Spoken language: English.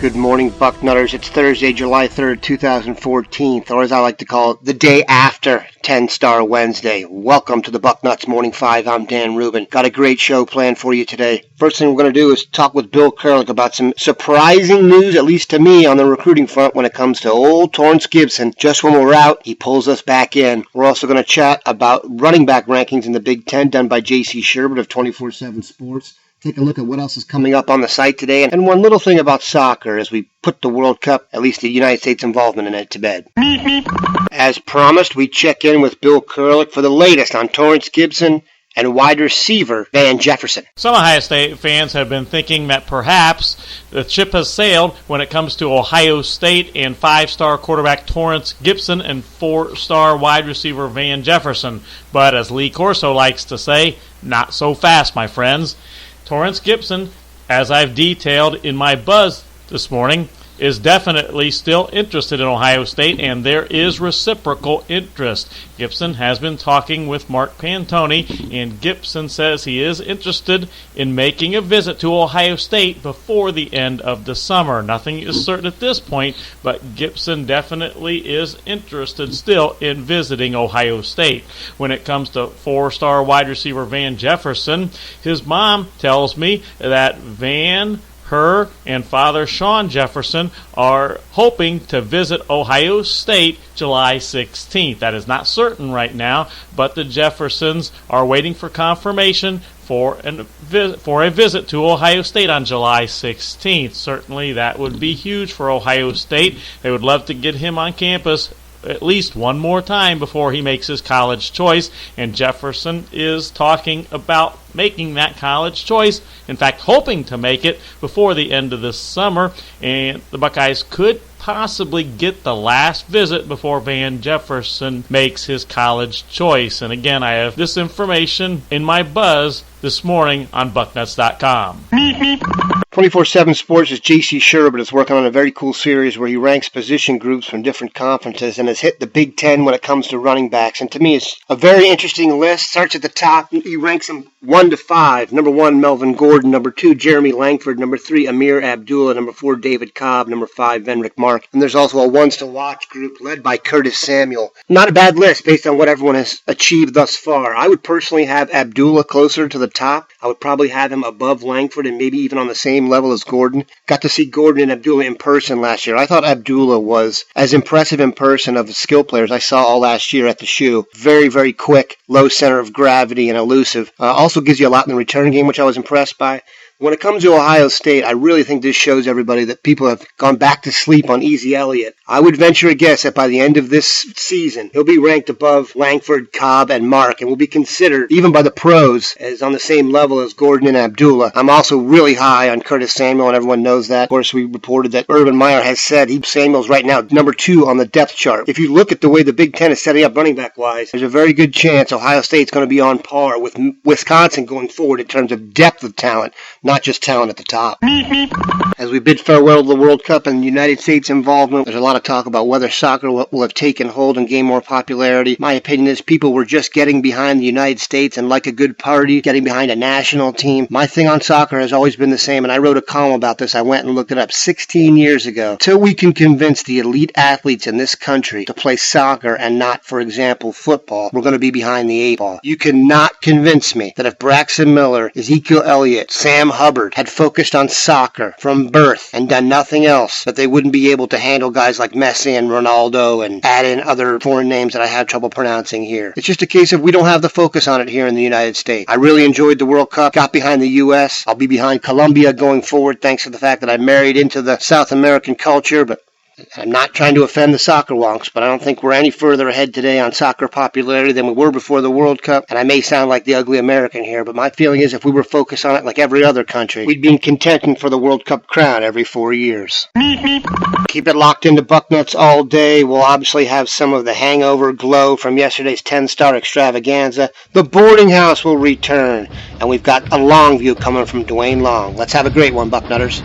Good morning, Bucknutters. It's Thursday, July 3rd, 2014, or as I like to call it, the day after 10-Star Wednesday. Welcome to the Bucknuts Morning 5. I'm Dan Rubin. Got a great show planned for you today. First thing we're going to do is talk with Bill Kurelic about some surprising news, at least to me, on the recruiting front when it comes to old Torrance Gibson. Just when we're out, he pulls us back in. We're also going to chat about running back rankings in the Big Ten done by J.C. Sherbert of 24/7 Sports. Take a look at what else is coming up on the site today. And one little thing about soccer as we put the World Cup, at least the United States involvement in it, to bed. As promised, we check in with Bill Kurelic for the latest on Torrance Gibson and wide receiver Van Jefferson. Some Ohio State fans have been thinking that perhaps the ship has sailed when it comes to Ohio State and 5-star quarterback Torrance Gibson and 4-star wide receiver Van Jefferson. But as Lee Corso likes to say, not so fast, my friends. Torrance Gibson, as I've detailed in my buzz this morning, is definitely still interested in Ohio State, and there is reciprocal interest. Gibson has been talking with Mark Pantoni, and Gibson says he is interested in making a visit to Ohio State before the end of the summer. Nothing is certain at this point, but Gibson definitely is interested still in visiting Ohio State. When it comes to 4-star wide receiver Van Jefferson, his mom tells me that her and father Sean Jefferson are hoping to visit Ohio State July 16th. That is not certain right now, but the Jeffersons are waiting for confirmation for a visit to Ohio State on July 16th. Certainly that would be huge for Ohio State. They would love to get him on campus at least one more time before he makes his college choice, and Jefferson is talking about making that college choice, in fact hoping to make it before the end of this summer, and the Buckeyes could possibly get the last visit before Van Jefferson makes his college choice. And again, I have this information in my buzz this morning on Bucknuts.com. 24/7 Sports' J.C. Sherbert is working on a very cool series where he ranks position groups from different conferences and has hit the Big Ten when it comes to running backs. And to me, it's a very interesting list. Starts at the top. He ranks them 1 to 5. Number 1, Melvin Gordon. Number 2, Jeremy Langford. Number 3, Amir Abdullah. Number 4, David Cobb. Number 5, Vendrick Mark. And there's also a ones to watch group led by Curtis Samuel. Not a bad list based on what everyone has achieved thus far. I would personally have Abdullah closer to the top. I would probably have him above Langford and maybe even on the same level as Gordon. Got to see Gordon and Abdullah in person last year. I thought Abdullah was as impressive in person of the skill players I saw all last year at the shoe. Very, very quick, low center of gravity and elusive. Also gives you a lot in the return game, which I was impressed by. When it comes to Ohio State, I really think this shows everybody that people have gone back to sleep on Ezekiel Elliott. I would venture a guess that by the end of this season, he'll be ranked above Langford, Cobb, and Mark, and will be considered, even by the pros, as on the same level as Gordon and Abdullah. I'm also really high on Curtis Samuel, and everyone knows that. Of course, we reported that Urban Meyer has said Samuel's right now number 2 on the depth chart. If you look at the way the Big Ten is setting up running back-wise, there's a very good chance Ohio State's going to be on par with Wisconsin going forward in terms of depth of talent, not just talent at the top. As we bid farewell to the World Cup and the United States involvement, there's a lot of talk about whether soccer will have taken hold and gained more popularity. My opinion is people were just getting behind the United States and, like a good party, getting behind a national team. My thing on soccer has always been the same, and I wrote a column about this. I went and looked it up 16 years ago. Till we can convince the elite athletes in this country to play soccer and not, for example, football, we're going to be behind the 8 ball. You cannot convince me that if Braxton Miller, Ezekiel Elliott, Sam Hubbard had focused on soccer from birth and done nothing else, that they wouldn't be able to handle guys like Messi and Ronaldo and add in other foreign names that I have trouble pronouncing here. It's just a case of we don't have the focus on it here in the United States. I really enjoyed the World Cup, got behind the U.S. I'll be behind Colombia going forward thanks to the fact that I married into the South American culture, but I'm not trying to offend the soccer wonks, but I don't think we're any further ahead today on soccer popularity than we were before the World Cup. And I may sound like the ugly American here, but my feeling is if we were focused on it like every other country, we'd be contending for the World Cup crown every 4 years. Keep it locked into Bucknuts all day. We'll obviously have some of the hangover glow from yesterday's 10-star extravaganza. The boarding house will return, and we've got a long view coming from Dwayne Long. Let's have a great one, Bucknutters.